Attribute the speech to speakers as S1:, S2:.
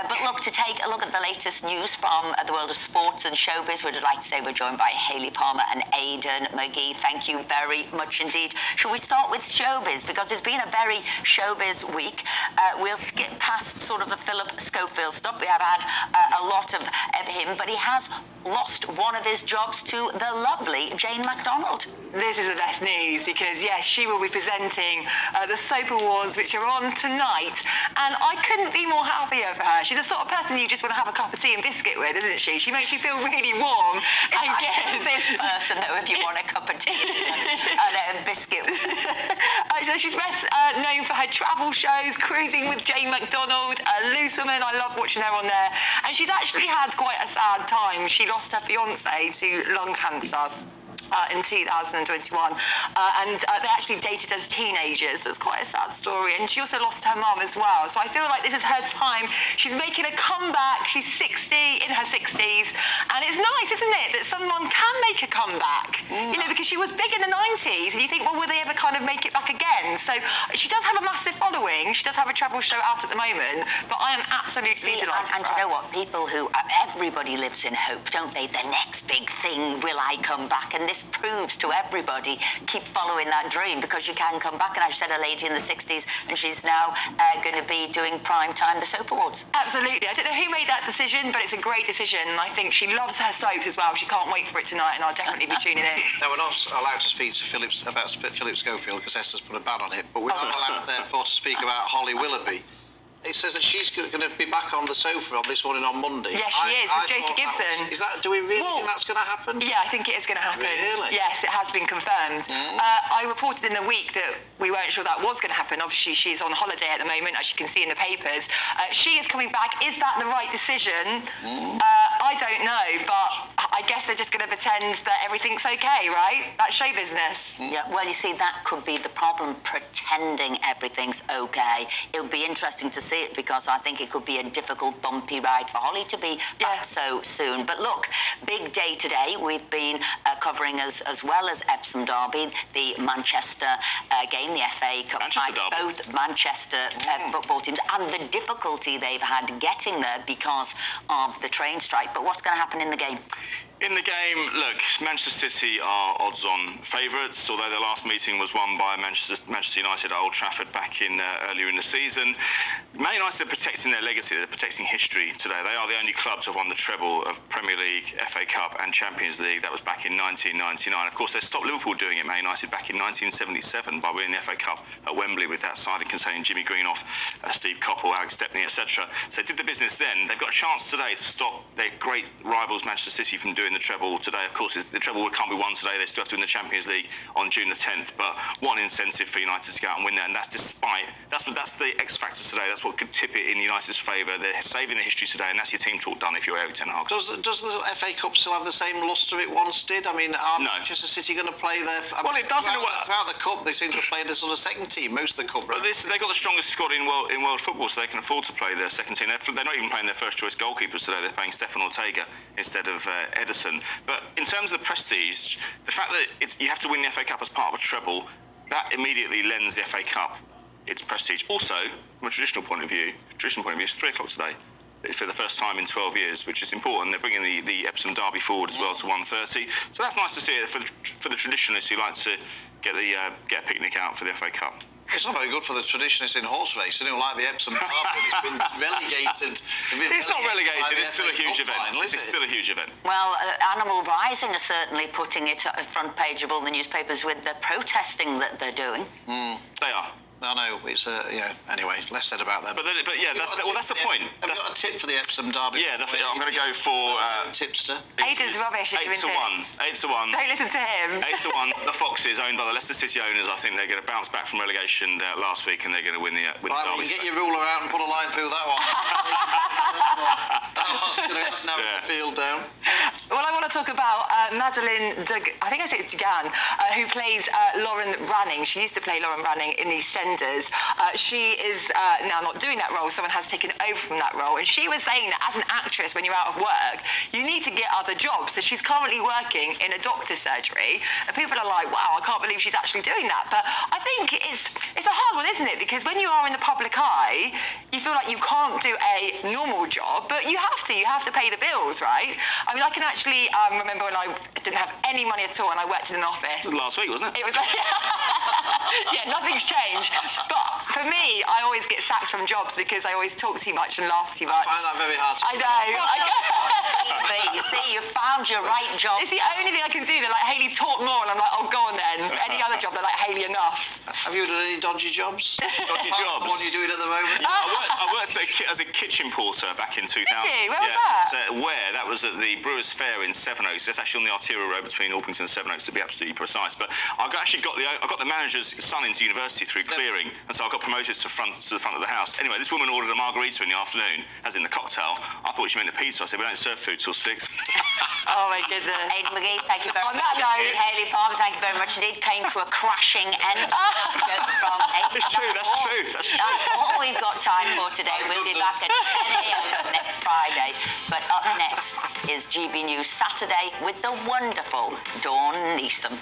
S1: But look, to take a look at the latest news from the world of sports and showbiz, we'd like to say we're joined by Hayley Palmer and Aidan McGee. Thank you very much indeed. Shall we start with showbiz? Because it's been a very showbiz week. We'll skip past sort of the Philip Schofield stuff. We have had a lot of him, but he has lost one of his jobs to the lovely Jane McDonald.
S2: This is the best news because, yes, she will be presenting the Soap Awards, which are on tonight, and I couldn't be more happier for her. She's the sort of person you just want to have a cup of tea and biscuit with, isn't she? She makes you feel really warm and good.
S1: This person, though, if you want a cup of tea and a biscuit.
S2: So she's best known for her travel shows, Cruising with Jane McDonald, Loose Woman. I love watching her on there. And she's actually had quite a sad time. She lost her fiancé to lung cancer in 2021, and they actually dated as teenagers, so it's quite a sad story. And she also lost her mum as well, so I feel like this is her time. She's making a comeback. She's 60, in her 60s, and it's nice, isn't it, that someone can make a comeback, you know, because she was big in the 90s, and you think, well, will they ever kind of make it back again? So she does have a massive following. She does have a travel show out at the moment, but I am absolutely delighted.
S1: And you know what, people who, everybody lives in hope, don't they? The next big thing, will I come back? And this proves to everybody, keep following that dream, because you can come back. And as you said, a lady in the 60s, and she's now going to be doing prime time, the Soap Awards.
S2: Absolutely. I don't know who made that decision, but it's a great decision. And I think she loves her soaps as well. She can't wait for it tonight, and I'll definitely be tuning in.
S3: No, we're not allowed to speak to Philip Schofield because Esther's put a ban on it, but we're not allowed, therefore, to speak about Holly Willoughby. It says that she's going to be back on the sofa on This Morning on Monday.
S2: Yes, she is, with Jason Gibson.
S3: Do we really think that's going to happen?
S2: Yeah, I think it is going to happen.
S3: Really?
S2: Yes, it has been confirmed. I reported in the week that we weren't sure that was going to happen. Obviously, she's on holiday at the moment, as you can see in the papers. She is coming back. Is that the right decision? I don't know, but I guess they're just going to pretend that everything's okay, right? That's show business.
S1: Yeah, well, you see, that could be the problem, pretending everything's okay. It'll be interesting to see it, because I think it could be a difficult, bumpy ride for Holly to be back so soon. But look, big day today. We've been covering as well as Epsom Derby, the Manchester game, the FA Cup fight, both Manchester football teams, and the difficulty they've had getting there because of the train strike. But what's going to happen in the game?
S4: In the game, look, Manchester City are odds-on favourites, although their last meeting was won by Manchester United at Old Trafford back in earlier in the season. Man United are protecting their legacy, they're protecting history today. They are the only club to have won the treble of Premier League, FA Cup and Champions League. That was back in 1999. Of course, they stopped Liverpool doing it, Man United, back in 1977 by winning the FA Cup at Wembley with that side containing Jimmy Greenoff, Steve Coppell, Alex Stepney, etc. So they did the business then. They've got a chance today to stop their great rivals Manchester City from doing the treble today. Of course, the treble can't be won today. They still have to win the Champions League on June the 10th. But one incentive for United to go out and win that, and that's the X factor today. That's what could tip it in United's favour. They're saving the history today, and that's your team talk done if you're Eric Ten Hag.
S3: Does the FA Cup still have the same lustre it once did? I mean, are Manchester City going to play their?
S4: Well, it does in a way.
S3: Throughout the Cup, they seem to play the sort of second team most of the Cup.
S4: But they've got the strongest squad in world football, so they can afford to play their second team. They're not even playing their first choice goalkeepers today. They're playing Stefan Ortega instead of Ederson. But in terms of the prestige, the fact that you have to win the FA Cup as part of a treble, that immediately lends the FA Cup its prestige. Also, from a traditional point of view, it's 3 o'clock today. For the first time in 12 years, which is important. They're bringing the Epsom Derby forward as well to 1:30. So that's nice to see it for the traditionalists who like to get a picnic out for the FA Cup.
S3: It's not very good for the traditionalists in horse racing who like the Epsom Derby. It's been relegated.
S4: It's not relegated. It's still a huge event. It's still a huge event.
S1: Well, Animal Rising are certainly putting it at the front page of all the newspapers with the protesting that they're doing.
S4: They are.
S3: I know, it's anyway, less said about them.
S4: But yeah, that's the point.
S3: Have you got a tip for the Epsom Derby?
S4: Yeah, I'm going to go for
S3: tipster.
S2: Aidan's rubbish.
S4: 8 to 1. 8 to 1.
S2: Don't listen to him.
S4: 8 to 1. The Foxes, owned by the Leicester City owners, I think they're going to bounce back from relegation last week, and they're going to win the Derby.
S3: Well, get your ruler out and put a line through that one. That's narrowed the field down.
S2: Well, I want to talk about Madeline, I think I say it's Dugan, who plays Lauren Ranning. She used to play Lauren Ranning in EastEnders. She is now not doing that role. Someone has taken over from that role. And she was saying that as an actress, when you're out of work, you need to get other jobs. So she's currently working in a doctor's surgery. And people are like, wow, I can't believe she's actually doing that. But I think it's a hard one, isn't it? Because when you are in the public eye, you feel like you can't do a normal job, but you have to pay the bills, right? I mean, I can actually remember when I didn't have any money at all and I worked in an office.
S4: Last week, wasn't it?
S2: It was like, yeah, nothing's changed. But for me, I always get sacked from jobs because I always talk too much and laugh too much.
S3: I find that very hard to
S2: I know.
S1: You see, you found your right job.
S2: It's the only thing I can do. They're like, Hayley, talk more. And I'm like, oh, go on then. Any other job, they're like, Hayley, enough.
S3: Have you done any dodgy jobs?
S4: Dodgy jobs?
S3: The one you're doing at the moment?
S4: I worked as a kitchen porter back in 2000.
S2: Did you? Where was that?
S4: Where? That was at the Brewers Fair in Sevenoaks. That's actually on the arterial road between Orpington and Sevenoaks, to be absolutely precise. But I got the manager's son into university through clearing, and so I got promoted to the front of the house. Anyway, this woman ordered a margarita in the afternoon, as in the cocktail. I thought she meant a pizza. I said, we don't serve food till 6.
S2: Oh my goodness.
S1: Aidan McGee, thank you very
S2: On
S1: much.
S2: that note,
S1: Hayley Palmer, thank you very much indeed. Came to a crashing end.
S4: It's true, that's true.
S1: That's all we've got time for today. We'll be back at 10 a.m. next Friday. But up next is GB News Saturday with the wonderful Dawn Neeson.